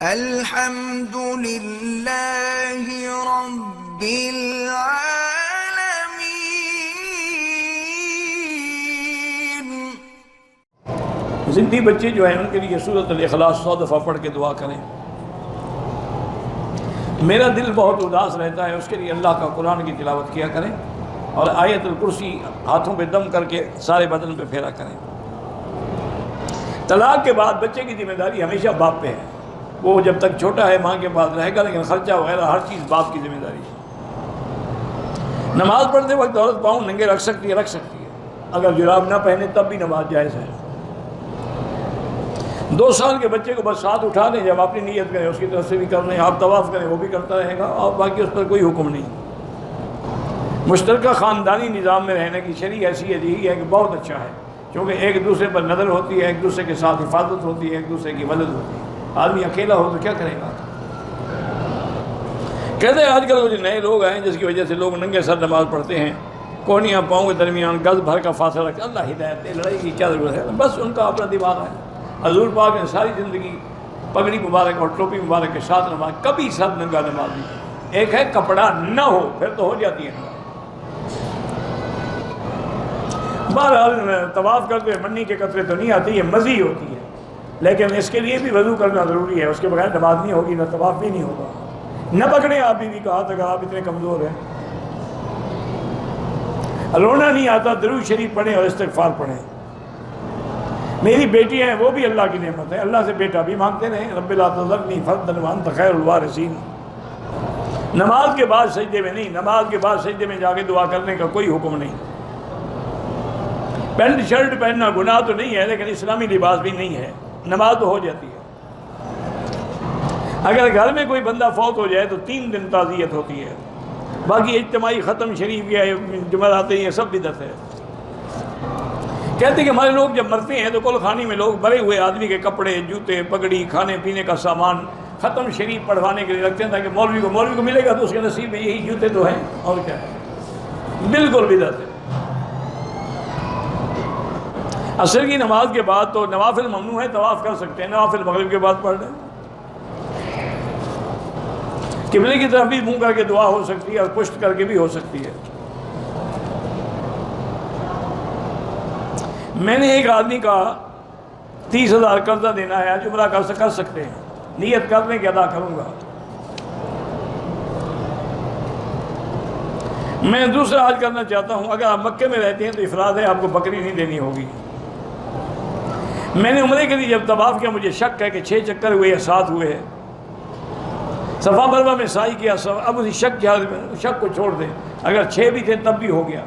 الحمد للہ رب العالمین۔ زندی بچے جو ہیں ان کے لیے سورۃ الاخلاص 100 دفعہ پڑھ کے دعا کریں۔ میرا دل بہت اداس رہتا ہے، اس کے لیے اللہ کا قرآن کی تلاوت کیا کریں اور آیت الکرسی ہاتھوں پہ دم کر کے سارے بدن پہ پھیرا کریں۔ طلاق کے بعد بچے کی ذمہ داری ہمیشہ باپ پہ ہے، وہ جب تک چھوٹا ہے ماں کے پاس رہے گا، لیکن خرچہ وغیرہ ہر چیز باپ کی ذمہ داری ہے۔ نماز پڑھتے وقت عورت پاؤں ننگے رکھ سکتی ہے، اگر جراب نہ پہنے تب بھی نماز جائز ہے۔ 2 سال کے بچے کو بس ساتھ اٹھا دیں، جب اپنی نیت کریں اس کی طرف سے بھی کر لیں، آپ طواف کریں وہ بھی کرتا رہے گا، اور باقی اس پر کوئی حکم نہیں۔ مشترکہ خاندانی نظام میں رہنے کی شرعی حیثیت یہی ہے کہ بہت اچھا ہے، کیونکہ ایک دوسرے پر نظر ہوتی ہے، ایک دوسرے کے ساتھ حفاظت ہوتی ہے، ایک دوسرے کی مدد ہوتی ہے۔ آدمی اکیلا ہو تو کیا کرے گا؟ کہتے ہیں آج کل وہ جو نئے لوگ آئے جس کی وجہ سے لوگ ننگے سر نماز پڑھتے ہیں، کونیاں پاؤں کے درمیان گز بھر کا فاصلہ رکھتے، اللہ ہدایت دے، لڑائی کی کیا ضرورت ہے؟ بس ان کا اپنا دماغ ہے۔ حضور پاک نے ساری زندگی پگڑی مبارک اور ٹوپی مبارک کے ساتھ نماز، کبھی سر ننگا نماز نہیں۔ ایک ہے کپڑا نہ ہو پھر تو ہو جاتی ہے نماز۔ بہرحال طواف کرتے ہوئے منی کے قطرے تو نہیں آتی، یہ مزی ہوتی ہے، لیکن اس کے لیے بھی وضو کرنا ضروری ہے، اس کے بغیر نماز نہیں ہوگی، نہ طواف بھی نہیں ہوگا۔ نہ پکڑیں آپ بھی کہا تھا کہ آپ اتنے کمزور ہیں۔ رونا نہیں آتا درود شریف پڑھیں اور استغفار پڑھیں۔ میری بیٹی ہیں، وہ بھی اللہ کی نعمت ہے، اللہ سے بیٹا بھی مانگتے رہیں، رب لا تذرنی فردا وانت خیر الوارثین۔ نماز کے بعد سجدے میں نہیں، نماز کے بعد سجدے میں جا کے دعا کرنے کا کوئی حکم نہیں۔ پینٹ شرٹ پہننا گناہ تو نہیں ہے، لیکن اسلامی لباس بھی نہیں ہے، نماز تو ہو جاتی ہے۔ اگر گھر میں کوئی بندہ فوت ہو جائے تو 3 دن تعزیت ہوتی ہے، باقی اجتماعی ختم شریف یا جمعرات یہ سب بدعت ہے۔ کہتے ہیں کہ ہمارے لوگ جب مرتے ہیں تو کل خانی میں لوگ مرے ہوئے آدمی کے کپڑے، جوتے، پگڑی، کھانے پینے کا سامان ختم شریف پڑھوانے کے لیے رکھتے ہیں، تاکہ مولوی کو ملے گا تو اس کے نصیب میں یہی جوتے تو ہیں، اور کیا ہے؟ بالکل بدعت ہے۔ عصر کی نماز کے بعد تو نوافل ممنوع ہے، طواف کر سکتے ہیں، نوافل مغرب کے بعد پڑھ لیں۔ قبلے کی طرف بھی منہ کر کے دعا ہو سکتی ہے اور پشت کر کے بھی ہو سکتی ہے۔ میں نے ایک آدمی کا 30,000 قرضہ دینا ہے، آج عمرہ کر سکتے ہیں، نیت کر لیں کہ ادا کروں گا۔ میں دوسرا حج کرنا چاہتا ہوں، اگر آپ مکے میں رہتے ہیں تو افراد ہے، آپ کو بکری نہیں دینی ہوگی۔ میں نے عمرے کے لیے جب طواف کیا مجھے شک ہے کہ 6 چکر ہوئے یا 7 ہوئے ہیں، صفا مروہ میں سعی کیا، اب اسی شک کو چھوڑ دیں، اگر 6 بھی تھے تب بھی ہو گیا۔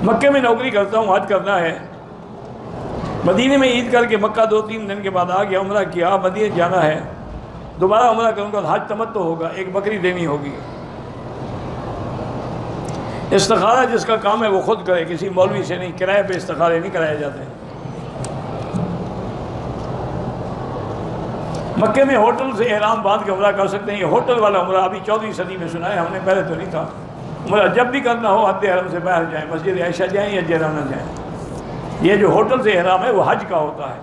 مکے میں نوکری کرتا ہوں، حج کرنا ہے، مدینے میں عید کر کے مکہ 2-3 دن کے بعد آ گیا، عمرہ کیا، مدینے جانا ہے، دوبارہ عمرہ کروں گا، حج تمتع ہوگا، ایک بکری دینی ہوگی۔ استخارہ جس کا کام ہے وہ خود کرے، کسی مولوی سے نہیں، کرائے پہ استخارے نہیں کرائے جاتے۔ مکے میں ہوٹل سے احرام باندھ کے عمرہ کر سکتے ہیں، یہ ہوٹل والا عمرہ ابھی 14ویں صدی میں سنا ہے، ہم نے پہلے تو نہیں تھا۔ عمرہ جب بھی کرنا ہو حد حرم سے باہر جائیں، مسجد عائشہ جائیں یا جیرانہ جائیں۔ یہ جو ہوٹل سے احرام ہے وہ حج کا ہوتا ہے،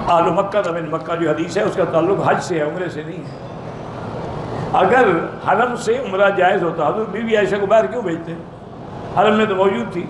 آل مکہ من مکہ جو حدیث ہے اس کا تعلق حج سے ہے، عمرے سے نہیں ہے۔ اگر حرم سے عمرہ جائز ہوتا حضور بی بی عائشہ کو باہر کیوں بھیجتے؟ حرم میں تو موجود تھی۔